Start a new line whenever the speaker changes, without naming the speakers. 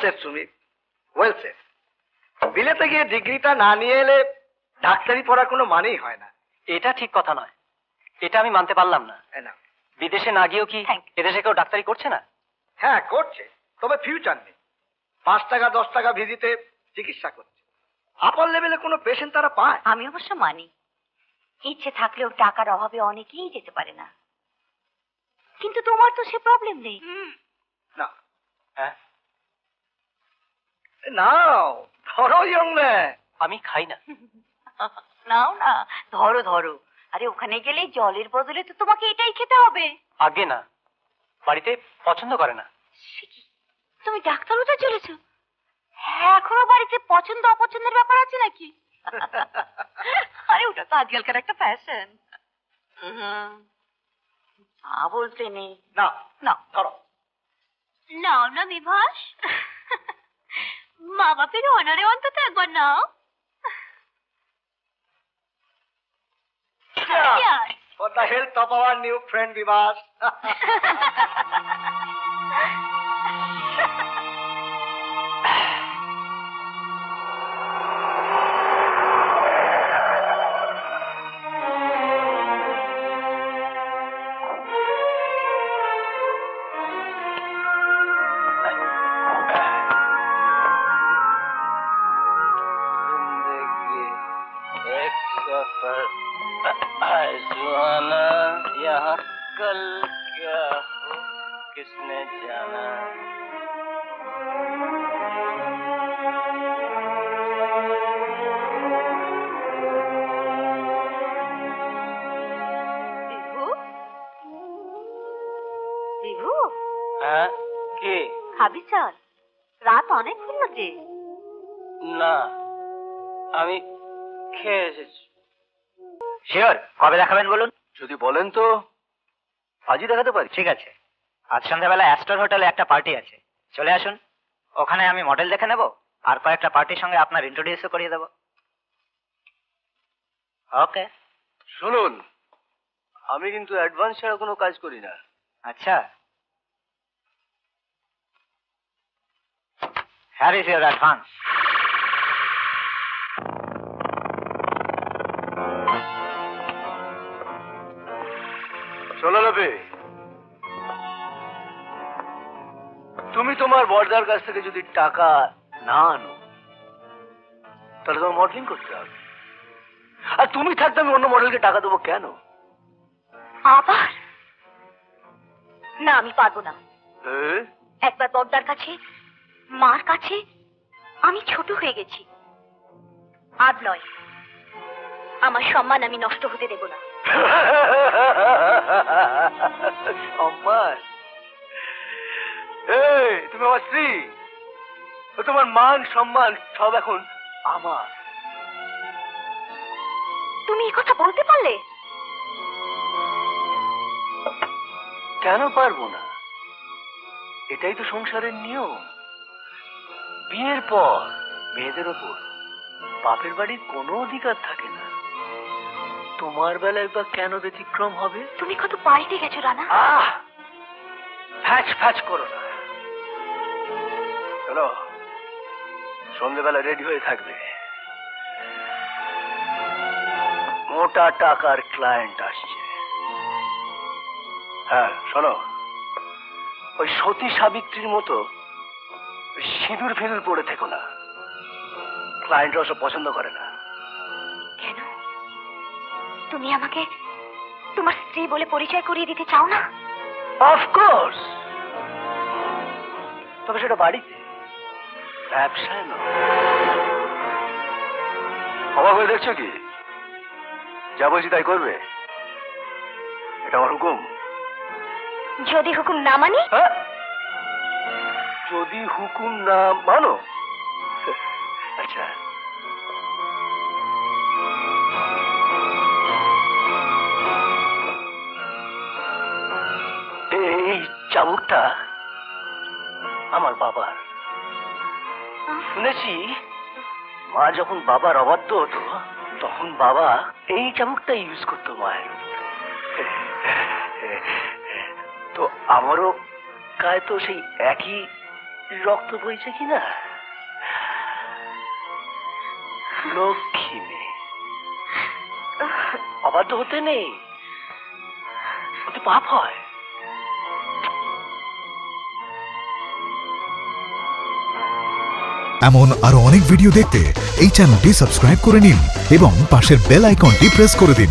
Safe Sumit, well safe. বিলেতে গিয়ে ডিগ্রিটা না নিয়ে এলে ডাক্তারি পড়ার কোনো মানেই হয় না।
এটা ঠিক কথা নয়, এটা আমি মানতে পারলাম না। বিদেশে না গিয়েও কি এদেশে কেউ ডাক্তারি করছে না?
হ্যাঁ করছে, তবে ফিউচার নেই। 5 টাকা 10 টাকা ভিজিটে চিকিৎসা করছে। আপার লেভেলে কোনো পেশেন্ট তারা পায়?
আমি অবশ্য মানি, ইচ্ছে থাকলেও টাকার অভাবে অনেকেই যেতে পারে না, কিন্তু তোমার তো সে প্রবলেম নেই।
না
হ্যাঁ
নাও ধরো ইয়ং ম্যান।
আমি খাই না।
নাও না, ধরো ধরো। আরে ওখানে গেলে জলের বদলে তো তোমাকে এটাই খেতে হবে।
আগে না, বাড়িতে পছন্দ করে না।
তুমি ডাক্তার হতে চলেছো? হ্যাঁ, এখনো বাড়িতে পছন্দ অপছন্দের ব্যাপার আছে নাকি? আরে ওটা তো আজকালকার একটা ফ্যাশন। বলতে নেই।
না
না
ধরো।
নাও না বিভাস, মা বাপের অনারে অন্তত একবার নাও।
For the health of our new friend Vivas.
सुहाना यहाँ कल क्या हो किसने जाना।
বিভু, বিভু,
হ্যাঁ কি?
খাবি চল, রাত অনেক হলো যে।
না আমি খেয়ে এসেছি।
শিওর কবে দেখাবেন বলুন?
যদি বলেন তো আজই দেখাতে পারি।
ঠিক আছে, আজ সন্ধ্যাবেলা অ্যাস্টর হোটেলে একটা পার্টি আছে, চলে আসুন। ওখানে আমি মডেল দেখে নেব আর কয়েকটা পার্টির সঙ্গে আপনার ইন্ট্রোডিউসও করিয়ে দেব। ওকে।
শুনুন, আমি কিন্তু অ্যাডভান্স ছাড়া কোনো কাজ করি না।
আচ্ছা, হ্যার ইজ ইউর অ্যাডভান্স।
শোনো লবে, তুমি তোমার বর্দার কাছ থেকে যদি টাকা না আনো তাহলে তোমার মডেলিং করতে হবে। আর তুমি থাকতে আমি অন্য মডেলকে টাকা দেবো কেন?
আবার না, আমি পারবো না। একবার বড়দার কাছে, মার কাছে আমি ছোট হয়ে গেছি। আর নয়, আমার সম্মান আমি নষ্ট হতে দেব না।
সম্মান? তুমি আমার স্ত্রী, তোমার মান সম্মান সব এখন আমার।
তুমি এই কথা বলতে পারলে?
কেন পারবো না? এটাই তো সংসারের নিয়ম। বিয়ের পর মেয়েদের ওপর বাপের বাড়ির কোনো অধিকার থাকে না। তোমার বেলায় বা কেন ব্যতিক্রম হবে?
তুমি কত পাল্টে গেছো রানা।
ফ্যাচ ফ্যাচ করো না। চলো, সন্ধ্যেবেলা রেডি হয়ে থাকবে। মোটা টাকার ক্লায়েন্ট আসছে। হ্যাঁ শোনো, ওই সতী সাবিত্রীর মতো সিঁদুর ফিঁদুর পড়ে থেকো না। ক্লায়েন্টরা ওসব পছন্দ করে না।
কেন? তুমি আমাকে তোমার স্ত্রী বলে পরিচয় করিয়ে দিতে চাও না?
অফকোর্স, তবে সেটা বাড়িতে, ব্যবসায় নয়। অবাক হয়ে দেখছো কি? যা বলছি তাই করবে, এটা আমার হুকুম।
যদি হুকুম না মানি?
যদি হুকুম না মানো? আচ্ছা, এই চাবুকটা আমার বাবার। শুনেছি মা যখন বাবার অবাধ্য হতো তখন বাবা এই চাবুকটা ইউজ করতো মায়ের উপর। তো আমারও গায়ে তো সেই একই রক্ত বইছে কিনা? লক্ষ্মী মেয়ে, অবাধ্য হতে নেই, ওতে পাপ হয়।
এমন আরো অনেক ভিডিও দেখতে এই চ্যানেলটি সাবস্ক্রাইব করে নিন এবং পাশের বেল আইকনটি প্রেস করে দিন।